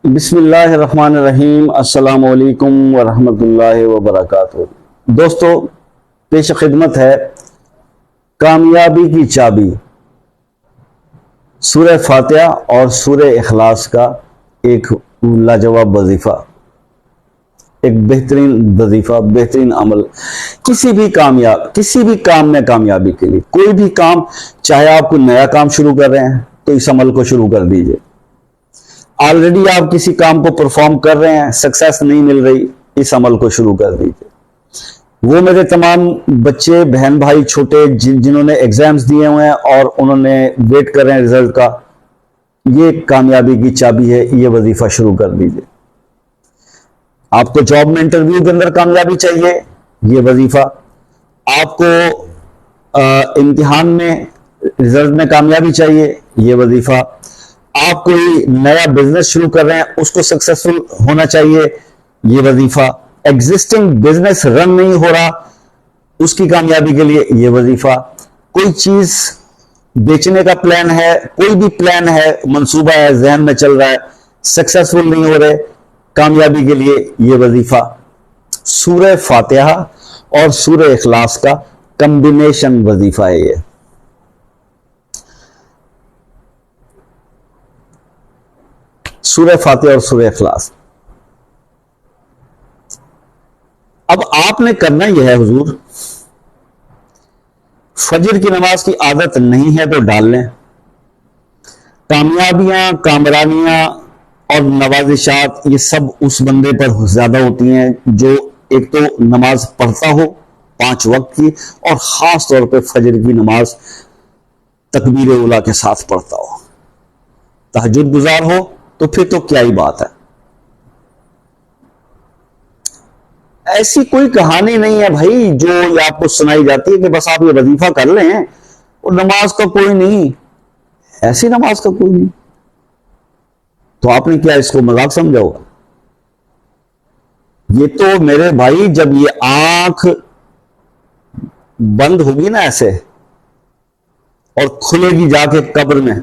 بسم اللہ الرحمن الرحیم۔ السلام علیکم ورحمۃ اللہ وبرکاتہ۔ دوستو، پیش خدمت ہے کامیابی کی چابی، سورہ فاتحہ اور سورہ اخلاص کا ایک لاجواب وظیفہ، ایک بہترین وظیفہ، بہترین عمل کسی بھی کام میں کامیابی کے لیے۔ کوئی بھی کام، چاہے آپ کوئی نیا کام شروع کر رہے ہیں تو اس عمل کو شروع کر دیجئے۔ آلریڈی آپ کسی کام کو پرفارم کر رہے ہیں، سکسیس نہیں مل رہی، اس عمل کو شروع کر دیجئے۔ وہ میرے تمام بچے، بہن بھائی چھوٹے جنہوں نے ایگزامز دیے ہوئے ہیں اور انہوں نے ویٹ کر رہے ہیں رزلٹ کا، یہ کامیابی کی چابی ہے، یہ وظیفہ شروع کر دیجئے۔ آپ کو جاب میں انٹرویو کے اندر کامیابی چاہیے، یہ وظیفہ۔ آپ کو امتحان میں رزلٹ میں کامیابی چاہیے، یہ وظیفہ۔ آپ کوئی نیا بزنس شروع کر رہے ہیں، اس کو سکسیسفل ہونا چاہیے، یہ وظیفہ۔ ایگزسٹنگ بزنس رن نہیں ہو رہا، اس کی کامیابی کے لیے یہ وظیفہ۔ کوئی چیز بیچنے کا پلان ہے، کوئی بھی پلان ہے، منصوبہ ہے، ذہن میں چل رہا ہے، سکسیسفل نہیں ہو رہے، کامیابی کے لیے یہ وظیفہ۔ سورہ فاتحہ اور سورہ اخلاص کا کمبینیشن وظیفہ ہے یہ۔ سورہ فاتحہ اور سورہ اخلاص۔ اب آپ نے کرنا یہ ہے، حضور فجر کی نماز کی عادت نہیں ہے تو ڈال لیں۔ کامیابیاں، کامرانیاں اور نوازشات یہ سب اس بندے پر زیادہ ہوتی ہیں جو ایک تو نماز پڑھتا ہو 5 وقت کی، اور خاص طور پہ فجر کی نماز تکبیر اولیٰ کے ساتھ پڑھتا ہو، تہجد گزار ہو، تو پھر تو کیا ہی بات ہے۔ ایسی کوئی کہانی نہیں ہے بھائی جو یہ آپ کو سنائی جاتی ہے کہ بس آپ یہ وظیفہ کر لیں اور نماز کا کوئی نہیں، ایسی نماز کا کوئی نہیں، تو آپ نے کیا اس کو مذاق سمجھا ہوگا؟ یہ تو میرے بھائی، جب یہ آنکھ بند ہوگی نا ایسے اور کھلے گی جا کے قبر میں،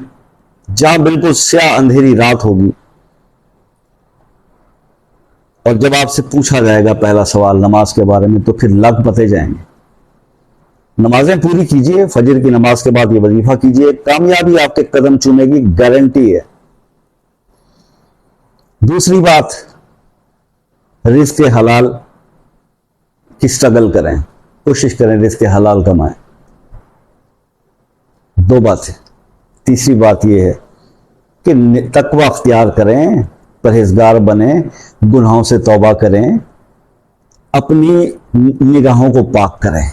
جہاں بالکل سیاہ اندھیری رات ہوگی، اور جب آپ سے پوچھا جائے گا پہلا سوال نماز کے بارے میں، تو پھر لگ پتے جائیں گے۔ نمازیں پوری کیجئے، فجر کی نماز کے بعد یہ وظیفہ کیجئے، کامیابی آپ کے قدم چومے گی، گارنٹی ہے۔ دوسری بات، رزق حلال کی سٹرگل کریں، کوشش کریں رزق حلال کمائیں۔ 2 باتیں۔ تیسری بات یہ ہے کہ تقوی اختیار کریں، پرہیزگار بنیں، گناہوں سے توبہ کریں، اپنی نگاہوں کو پاک کریں۔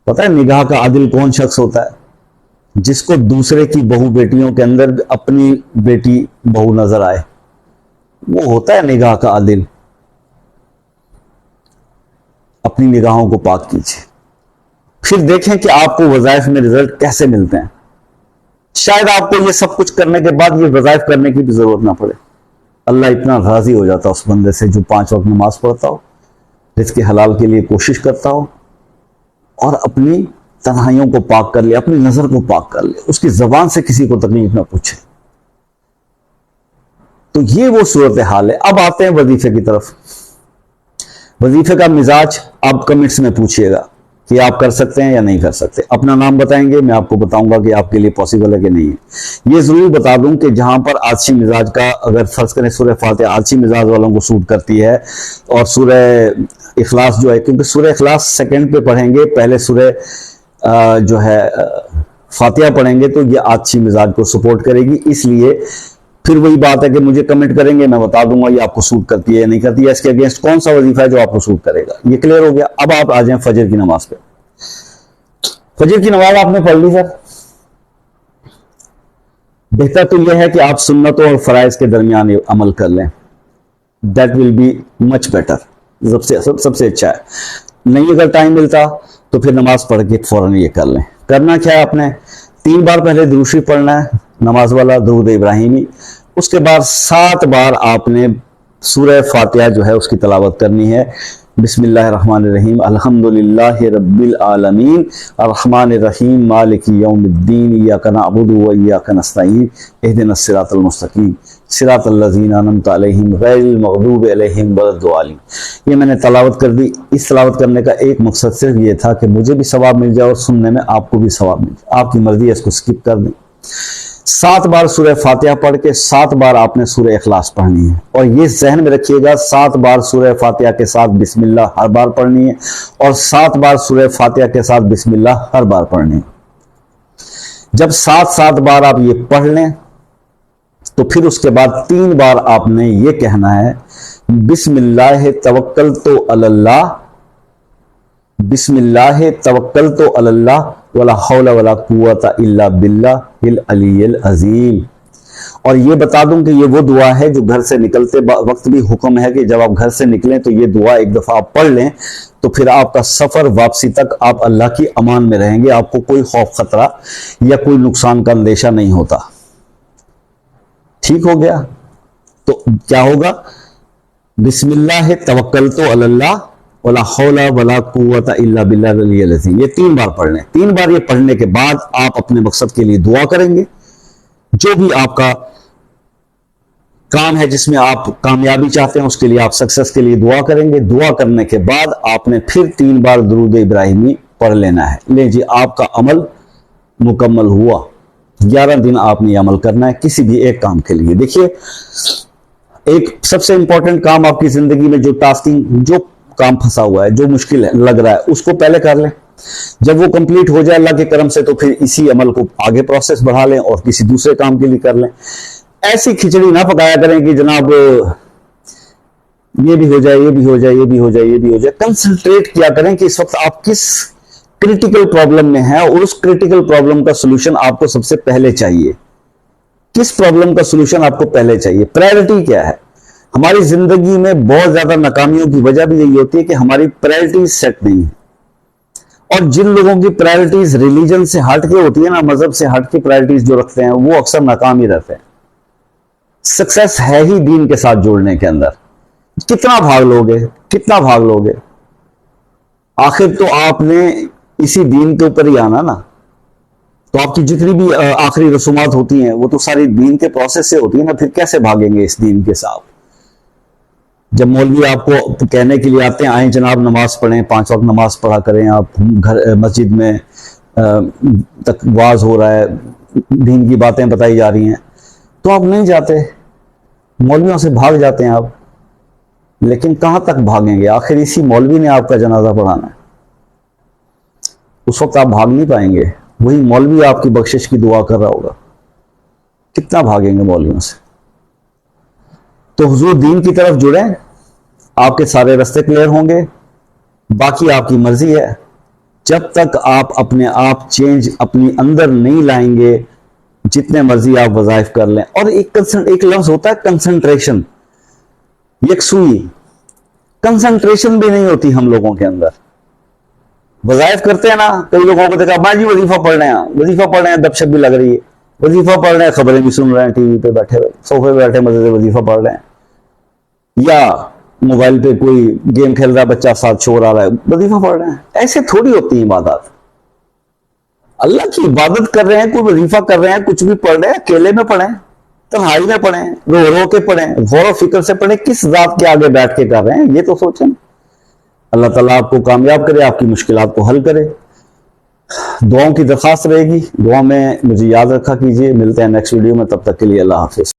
پتہ ہے نگاہ کا عادل کون شخص ہوتا ہے؟ جس کو دوسرے کی بہو بیٹیوں کے اندر اپنی بیٹی بہو نظر آئے، وہ ہوتا ہے نگاہ کا عادل۔ اپنی نگاہوں کو پاک کیجیے، پھر دیکھیں کہ آپ کو وظائف میں رزلٹ کیسے ملتے ہیں۔ شاید آپ کو یہ سب کچھ کرنے کے بعد یہ وظائف کرنے کی بھی ضرورت نہ پڑے۔ اللہ اتنا راضی ہو جاتا اس بندے سے جو 5 وقت نماز پڑھتا ہو، رزق حلال کے لیے کوشش کرتا ہو، اور اپنی تنہائیوں کو پاک کر لے، اپنی نظر کو پاک کر لے، اس کی زبان سے کسی کو تکلیف نہ پوچھے۔ تو یہ وہ صورتحال ہے۔ اب آتے ہیں وظیفے کی طرف۔ وظیفے کا مزاج آپ کمنٹس میں پوچھئے گا کہ آپ کر سکتے ہیں یا نہیں کر سکتے۔ اپنا نام بتائیں گے، میں آپ کو بتاؤں گا کہ آپ کے لیے پاسبل ہے کہ نہیں ہے۔ یہ ضرور بتا دوں کہ جہاں پر آتشی مزاج کا، اگر فرض کریں سورہ فاتحہ آتشی مزاج والوں کو سوٹ کرتی ہے، اور سورہ اخلاص جو ہے، کیونکہ سورہ اخلاص سیکنڈ پہ پڑھیں گے، پہلے سورہ جو ہے فاتحہ پڑھیں گے، تو یہ آتشی مزاج کو سپورٹ کرے گی۔ اس لیے پھر وہی بات ہے کہ مجھے کمنٹ کریں گے، میں بتا دوں گا یہ آپ کو سوٹ کرتی ہے یا نہیں کرتی ہے، اس کے اگینسٹ کون سا وظیفہ ہے جو آپ کو سوٹ کرے گا۔ یہ کلیئر ہو گیا۔ اب آپ آ جائیں فجر کی نماز پہ۔ فجر کی نماز آپ نے پڑھ لی سر، بہتر تو یہ ہے کہ آپ سنتوں اور فرائض کے درمیان عمل کر لیں۔ That will be much better, سب سے اچھا ہے۔ نہیں اگر ٹائم ملتا تو پھر نماز پڑھ کے فوراً یہ کر لیں۔ کرنا کیا ہے، آپ نے 3 بار پہلے درود شریف پڑھنا ہے، نماز والا درود ابراہیمی۔ اس کے بعد 7 بار آپ نے سورہ فاتحہ جو ہے اس کی تلاوت کرنی ہے۔ بسم اللہ الرحمن الرحیم الحمدللہ رب العالمین الرحمن الرحیم مالک یوم الدین ایاک نعبد و ایاک نستعین اہدنا الصراط المستقیم صراط الذین انعمت علیہم غیر المغضوب علیہم ولا الضالین۔ یہ میں نے تلاوت کر دی۔ اس تلاوت کرنے کا ایک مقصد صرف یہ تھا کہ مجھے بھی ثواب مل جائے اور سننے میں آپ کو بھی ثواب مل جائے۔ آپ کی مرضی ہے اس کو سکپ کر دیں۔ 7 بار سورہ فاتحہ پڑھ کے 7 بار آپ نے سورہ اخلاص پڑھنی ہے، اور یہ ذہن میں رکھیے گا 7 بار سورہ فاتحہ کے ساتھ بسم اللہ ہر بار پڑھنی ہے، اور 7 بار سورہ فاتحہ کے ساتھ بسم اللہ ہر بار پڑھنی ہے۔ جب 7 بار آپ یہ پڑھ لیں تو پھر اس کے بعد 3 بار آپ نے یہ کہنا ہے بسم اللہ توکلت علی اللہ، بسم اللہ توکلت علی اللہ ولا حول ولا قوت الا باللہ العلی العظیم۔ اور یہ بتا دوں کہ یہ وہ دعا ہے جو گھر سے نکلتے وقت بھی حکم ہے کہ جب آپ گھر سے نکلیں تو یہ دعا ایک دفعہ آپ پڑھ لیں تو پھر آپ کا سفر واپسی تک آپ اللہ کی امان میں رہیں گے، آپ کو کوئی خوف خطرہ یا کوئی نقصان کا اندیشہ نہیں ہوتا۔ ٹھیک ہو گیا؟ تو کیا ہوگا؟ بسم اللہ توکلت علی اللہ ولا حول ولا قوت الا باللہ العلی العظیم، یہ 3 بار پڑھ لیں۔ 3 بار یہ پڑھنے کے بعد آپ اپنے مقصد کے لیے دعا کریں گے، جو بھی آپ کا کام ہے جس میں آپ کامیابی چاہتے ہیں اس کے لیے آپ سکسس کے لیے دعا کریں گے۔ دعا کرنے کے بعد آپ نے پھر 3 بار درود ابراہیمی پڑھ لینا ہے۔ لیں جی، آپ کا عمل مکمل ہوا۔ 11 دن آپ نے یہ عمل کرنا ہے کسی بھی ایک کام کے لیے۔ دیکھیے، ایک سب سے امپورٹنٹ کام آپ کی زندگی میں جو ٹاسکنگ، جو کام پھنسا ہوا ہے، جو مشکل ہے لگ رہا ہے، اس کو پہلے کر لیں۔ جب وہ کمپلیٹ ہو جائے اللہ کے کرم سے تو پھر اسی عمل کو آگے پروسیس بڑھا لیں اور کسی دوسرے کام کے لیے کر لیں۔ ایسی کھچڑی نہ پکایا کریں کہ جناب یہ بھی ہو جائے، یہ بھی ہو جائے، یہ بھی ہو جائے، یہ بھی ہو جائے۔ کنسنٹریٹ کیا کریں کہ اس وقت آپ کس کریٹیکل پرابلم میں ہیں اور اس کریٹیکل پرابلم کا سولوشن آپ کو سب سے پہلے چاہیے۔ کس پرابلم کا سولوشن آپ کو پہلے چاہیے؟ پرائرٹی کیا ہے؟ ہماری زندگی میں بہت زیادہ ناکامیوں کی وجہ بھی یہی ہوتی ہے کہ ہماری پرائرٹیز سیٹ نہیں ہے، اور جن لوگوں کی پرائرٹیز ریلیجن سے ہٹ کے ہوتی ہے نا، مذہب سے ہٹ کے پرائرٹیز جو رکھتے ہیں وہ اکثر ناکام ہی رہتے ہیں۔ سکسیس ہے ہی دین کے ساتھ جوڑنے کے اندر۔ کتنا بھاگ لوگے، کتنا بھاگ لوگے؟ آخر تو آپ نے اسی دین کے اوپر ہی آنا نا۔ تو آپ کی جتنی بھی آخری رسومات ہوتی ہیں وہ تو ساری دین کے پروسیس سے ہوتی ہے نا، پھر کیسے بھاگیں گے اس دین کے ساتھ؟ جب مولوی آپ کو کہنے کے لیے آتے ہیں آئیں جناب نماز پڑھیں، 5 وقت نماز پڑھا کریں، آپ گھر مسجد میں تک واز ہو رہا ہے، دین کی باتیں بتائی جا رہی ہیں، تو آپ نہیں جاتے، مولویوں سے بھاگ جاتے ہیں آپ۔ لیکن کہاں تک بھاگیں گے؟ آخر اسی مولوی نے آپ کا جنازہ پڑھانا ہے، اس وقت آپ بھاگ نہیں پائیں گے۔ وہی مولوی آپ کی بخشش کی دعا کر رہا ہوگا، کتنا بھاگیں گے مولویوں سے؟ تو حضور دین کی طرف جڑیں، آپ کے سارے راستے کلیئر ہوں گے۔ باقی آپ کی مرضی ہے، جب تک آپ اپنے آپ چینج اپنی اندر نہیں لائیں گے جتنے مرضی آپ وظائف کر لیں۔ اور ایک لفظ ہوتا ہے کنسنٹریشن، یکسوئی۔ کنسنٹریشن بھی نہیں ہوتی ہم لوگوں کے اندر۔ وظائف کرتے ہیں نا، کئی لوگوں کو دیکھا ماں جی وظیفہ پڑھ رہے ہیں، وظیفہ پڑھ رہے ہیں، دب شپ بھی لگ رہی ہے، وظیفہ پڑھ رہے ہیں، خبریں بھی سن رہے ہیں، ٹی وی پہ بیٹھے ہوئے، صوفے پہ بیٹھے مزے سے وظیفہ پڑھ رہے ہیں، یا موبائل پہ کوئی گیم کھیل رہا ہے بچہ، ساتھ شور آ رہا ہے، وظیفہ پڑھ رہے ہیں۔ ایسے تھوڑی ہوتی ہیں عبادات۔ اللہ کی عبادت کر رہے ہیں، کوئی وظیفہ کر رہے ہیں، کچھ بھی پڑھ رہے ہیں، اکیلے میں پڑھیں، تنہائی میں پڑھیں، رو رو کے پڑھیں، غور و فکر سے پڑھیں، کس ذات کے آگے بیٹھ کے کر رہے ہیں یہ تو سوچیں۔ اللہ تعالیٰ آپ کو کامیاب کرے، آپ کی مشکلات کو حل کرے۔ دعاؤں کی درخواست رہے گی، دعا میں مجھے یاد رکھا کیجئے۔ ملتے ہیں نیکسٹ ویڈیو میں، تب تک کے لیے اللہ حافظ۔